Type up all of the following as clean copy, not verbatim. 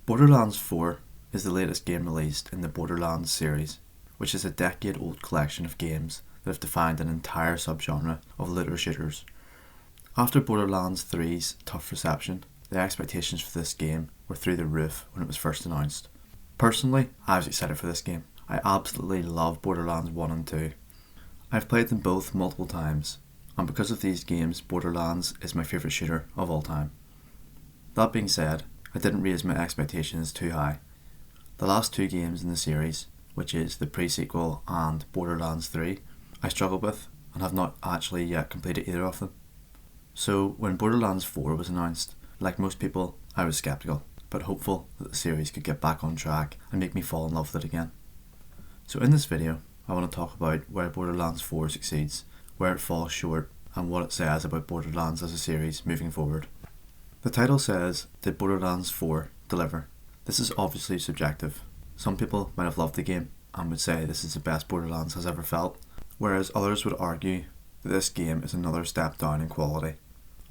Borderlands 4 is the latest game released in the Borderlands series, which is a decade-old collection of games that have defined an entire subgenre of looter shooters. After Borderlands 3's tough reception, the expectations for this game were through the roof when it was first announced. Personally, I was excited for this game. I absolutely love Borderlands 1 and 2. I've played them both multiple times, and because of these games, Borderlands is my favourite shooter of all time. That being said, I didn't raise my expectations too high. The last two games in the series, which is the pre-sequel and Borderlands 3, I struggled with and have not actually yet completed either of them. So when Borderlands 4 was announced, like most people, I was sceptical, but hopeful that the series could get back on track and make me fall in love with it again. So in this video, I want to talk about where Borderlands 4 succeeds, where it falls short, and what it says about Borderlands as a series moving forward. The title says, "Did Borderlands 4 deliver?" This is obviously subjective. Some people might have loved the game and would say this is the best Borderlands has ever felt, whereas others would argue that this game is another step down in quality.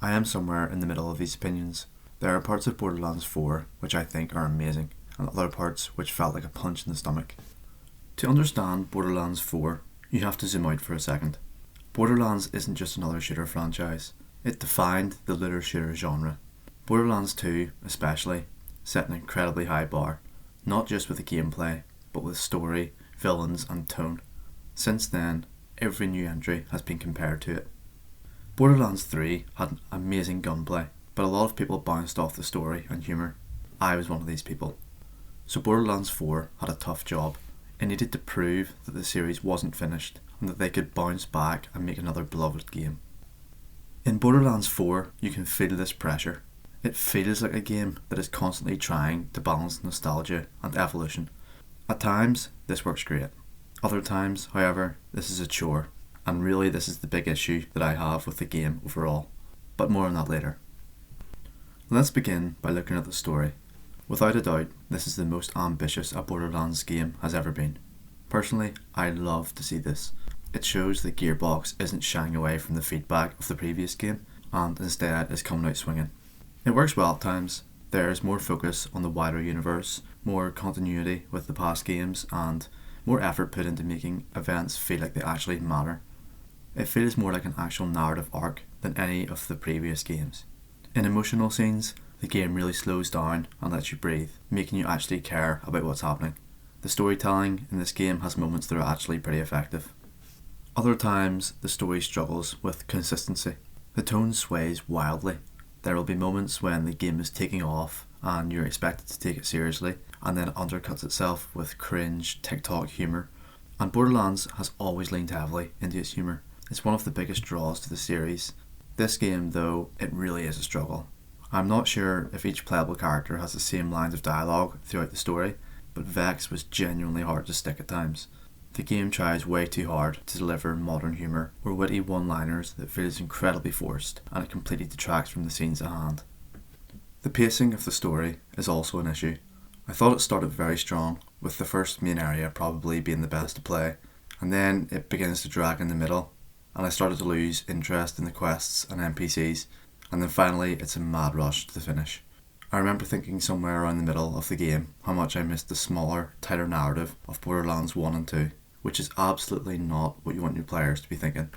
I am somewhere in the middle of these opinions. There are parts of Borderlands 4 which I think are amazing, and other parts which felt like a punch in the stomach. To understand Borderlands 4, you have to zoom out for a second. Borderlands isn't just another shooter franchise. It defined the looter shooter genre. Borderlands 2, especially, set an incredibly high bar, not just with the gameplay, but with story, villains and tone. Since then, every new entry has been compared to it. Borderlands 3 had amazing gunplay, but a lot of people bounced off the story and humour. I was one of these people. So Borderlands 4 had a tough job. It needed to prove that the series wasn't finished and that they could bounce back and make another beloved game. In Borderlands 4, you can feel this pressure. It feels like a game that is constantly trying to balance nostalgia and evolution. At times, this works great. Other times, however, this is a chore, and really this is the big issue that I have with the game overall. But more on that later. Let's begin by looking at the story. Without a doubt, this is the most ambitious a Borderlands game has ever been. Personally, I love to see this. It shows that Gearbox isn't shying away from the feedback of the previous game, and instead is coming out swinging. It works well at times. There is more focus on the wider universe, more continuity with the past games, and more effort put into making events feel like they actually matter. It feels more like an actual narrative arc than any of the previous games. In emotional scenes, the game really slows down and lets you breathe, making you actually care about what's happening. The storytelling in this game has moments that are actually pretty effective. Other times, the story struggles with consistency. The tone sways wildly. There will be moments when the game is taking off and you're expected to take it seriously, and then it undercuts itself with cringe TikTok humour. And Borderlands has always leaned heavily into its humour. It's one of the biggest draws to the series. This game, though, it really is a struggle. I'm not sure if each playable character has the same lines of dialogue throughout the story, but Vex was genuinely hard to stick at times. The game tries way too hard to deliver modern humour or witty one-liners that feels incredibly forced, and it completely detracts from the scenes at hand. The pacing of the story is also an issue. I thought it started very strong, with the first main area probably being the best to play, and then it begins to drag in the middle, and I started to lose interest in the quests and NPCs, and then finally it's a mad rush to the finish. I remember thinking somewhere around the middle of the game how much I missed the smaller, tighter narrative of Borderlands 1 and 2, which is absolutely not what you want your players to be thinking.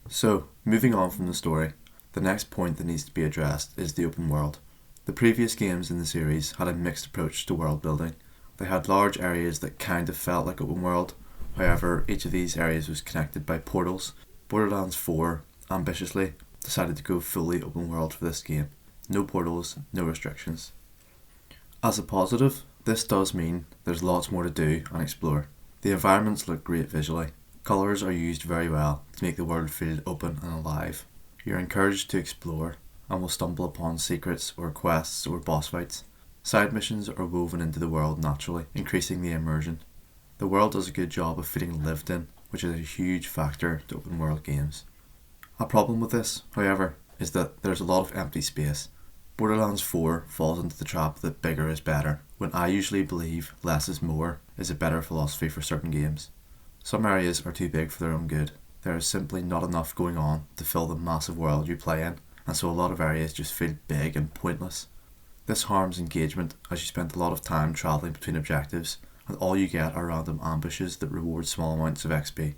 So, moving on from the story, the next point that needs to be addressed is the open world. The previous games in the series had a mixed approach to world building. They had large areas that kind of felt like open world, however each of these areas was connected by portals. Borderlands 4, ambitiously, decided to go fully open world for this game. No portals, no restrictions. As a positive, this does mean there's lots more to do and explore. The environments look great visually. Colours are used very well to make the world feel open and alive. You're encouraged to explore and will stumble upon secrets or quests or boss fights. Side missions are woven into the world naturally, increasing the immersion. The world does a good job of feeling lived in, which is a huge factor to open world games. A problem with this, however, is that there's a lot of empty space. Borderlands 4 falls into the trap that bigger is better, when I usually believe less is more is a better philosophy for certain games. Some areas are too big for their own good. There is simply not enough going on to fill the massive world you play in, and so a lot of areas just feel big and pointless. This harms engagement as you spend a lot of time travelling between objectives and all you get are random ambushes that reward small amounts of XP.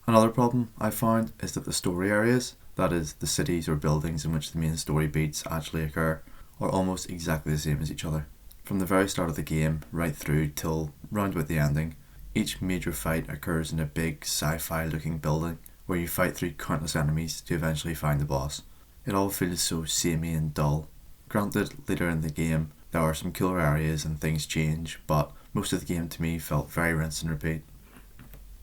Another problem I found is that the story areas, that is, the cities or buildings in which the main story beats actually occur, are almost exactly the same as each other. From the very start of the game right through till round about the ending, each major fight occurs in a big sci-fi looking building where you fight through countless enemies to eventually find the boss. It all feels so samey and dull. Granted, later in the game there are some killer areas and things change, but most of the game to me felt very rinse and repeat.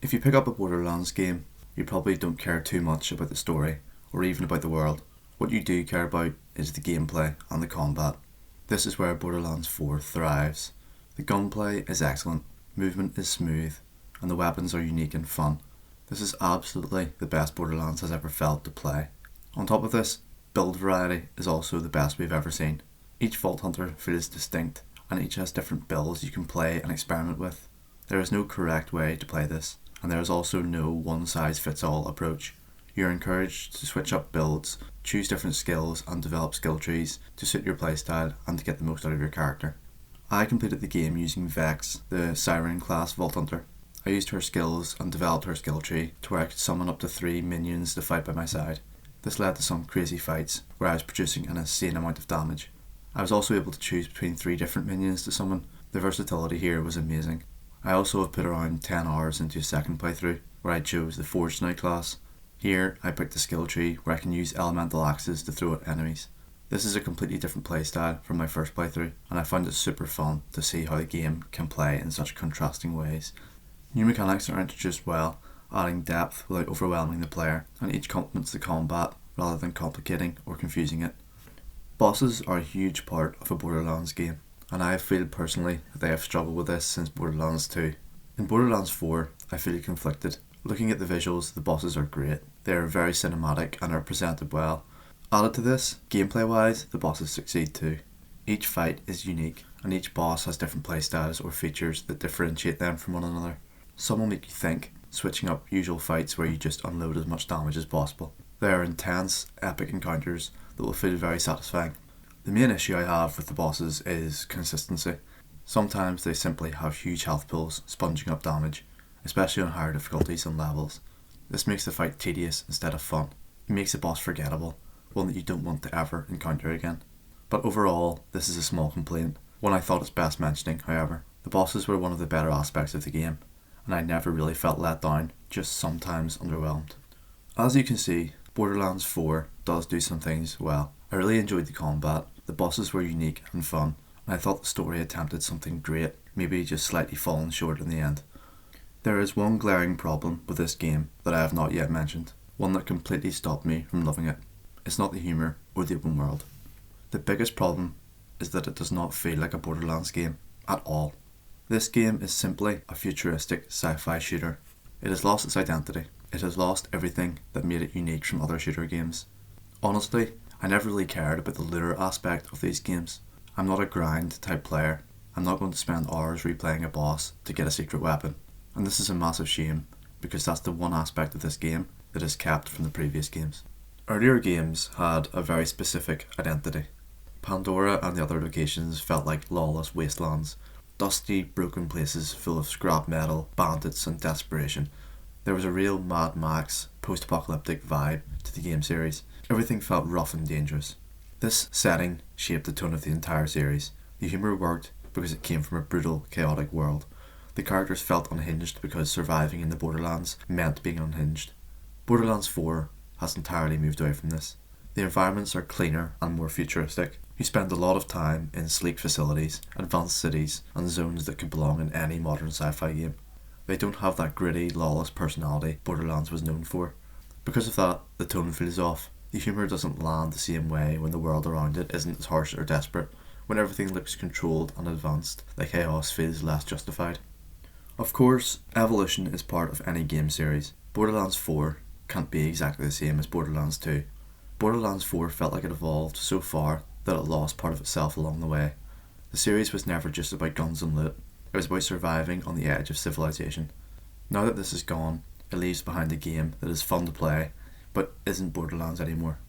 If you pick up a Borderlands game, you probably don't care too much about the story or even about the world. What you do care about is the gameplay and the combat. This is where Borderlands 4 thrives. The gunplay is excellent, movement is smooth, and the weapons are unique and fun. This is absolutely the best Borderlands has ever felt to play. On top of this, build variety is also the best we've ever seen. Each Vault Hunter feels distinct, and each has different builds you can play and experiment with. There is no correct way to play this, and there is also no one-size-fits-all approach. You're encouraged to switch up builds, choose different skills and develop skill trees to suit your playstyle and to get the most out of your character. I completed the game using Vex, the Siren class Vault Hunter. I used her skills and developed her skill tree to where I could summon up to 3 minions to fight by my side. This led to some crazy fights where I was producing an insane amount of damage. I was also able to choose between 3 different minions to summon. The versatility here was amazing. I also have put around 10 hours into a second playthrough where I chose the Forged Knight class. Here I picked the skill tree where I can use elemental axes to throw at enemies. This is a completely different playstyle from my first playthrough, and I found it super fun to see how the game can play in such contrasting ways. New mechanics are introduced well, adding depth without overwhelming the player, and each complements the combat rather than complicating or confusing it. Bosses are a huge part of a Borderlands game, and I feel personally that they have struggled with this since Borderlands 2. In Borderlands 4, I feel conflicted. Looking at the visuals, the bosses are great. They are very cinematic and are presented well. Added to this, gameplay wise, the bosses succeed too. Each fight is unique, and each boss has different playstyles or features that differentiate them from one another. Some will make you think, switching up usual fights where you just unload as much damage as possible. They are intense, epic encounters that will feel very satisfying. The main issue I have with the bosses is consistency. Sometimes they simply have huge health pools, sponging up damage, especially on higher difficulties and levels. This makes the fight tedious instead of fun. It makes the boss forgettable, one that you don't want to ever encounter again. But overall, this is a small complaint, one I thought is best mentioning, however. The bosses were one of the better aspects of the game, and I never really felt let down, just sometimes underwhelmed. As you can see, Borderlands 4 does do some things well. I really enjoyed the combat, the bosses were unique and fun, and I thought the story attempted something great, maybe just slightly falling short in the end. There is one glaring problem with this game that I have not yet mentioned, one that completely stopped me from loving it. It's not the humour or the open world. The biggest problem is that it does not feel like a Borderlands game at all. This game is simply a futuristic sci-fi shooter. It has lost its identity. It has lost everything that made it unique from other shooter games. Honestly, I never really cared about the looter aspect of these games. I'm not a grind type player. I'm not going to spend hours replaying a boss to get a secret weapon. And this is a massive shame, because that's the one aspect of this game that is kept from the previous games. Earlier games had a very specific identity. Pandora and the other locations felt like lawless wastelands, dusty, broken places full of scrap metal, bandits and desperation. There was a real Mad Max, post-apocalyptic vibe to the game series. Everything felt rough and dangerous. This setting shaped the tone of the entire series. The humour worked because it came from a brutal, chaotic world. The characters felt unhinged because surviving in the Borderlands meant being unhinged. Borderlands 4 has entirely moved away from this. The environments are cleaner and more futuristic. You spend a lot of time in sleek facilities, advanced cities, and zones that could belong in any modern sci-fi game. They don't have that gritty, lawless personality Borderlands was known for. Because of that, the tone feels off. The humour doesn't land the same way when the world around it isn't as harsh or desperate. When everything looks controlled and advanced, the chaos feels less justified. Of course, evolution is part of any game series. Borderlands 4 can't be exactly the same as Borderlands 2. Borderlands 4 felt like it evolved so far that it lost part of itself along the way. The series was never just about guns and loot, it was about surviving on the edge of civilization. Now that this is gone, it leaves behind a game that is fun to play, but isn't Borderlands anymore.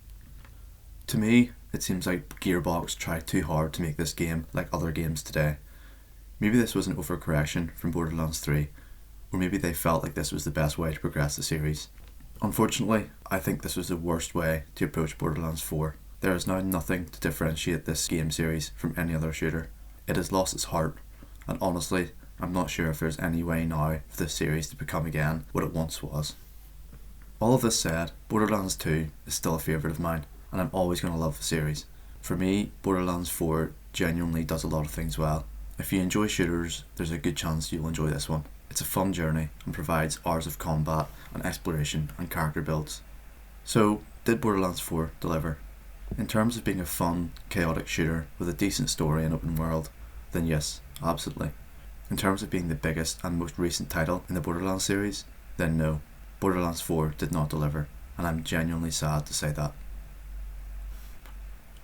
To me, It seems like Gearbox tried too hard to make this game like other games today. Maybe this was an overcorrection from Borderlands 3, or maybe they felt like this was the best way to progress the series. Unfortunately, I think this was the worst way to approach Borderlands 4. There is now nothing to differentiate this game series from any other shooter. It has lost its heart, and honestly, I'm not sure if there's any way now for this series to become again what it once was. All of this said, Borderlands 2 is still a favourite of mine, and I'm always going to love the series. For me, Borderlands 4 genuinely does a lot of things well. If you enjoy shooters, there's a good chance you'll enjoy this one. It's a fun journey and provides hours of combat and exploration and character builds. So, did Borderlands 4 deliver? In terms of being a fun, chaotic shooter with a decent story and open world, then yes, absolutely. In terms of being the biggest and most recent title in the Borderlands series, then no, Borderlands 4 did not deliver, and I'm genuinely sad to say that.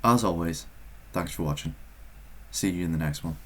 As always, thanks for watching. See you in the next one.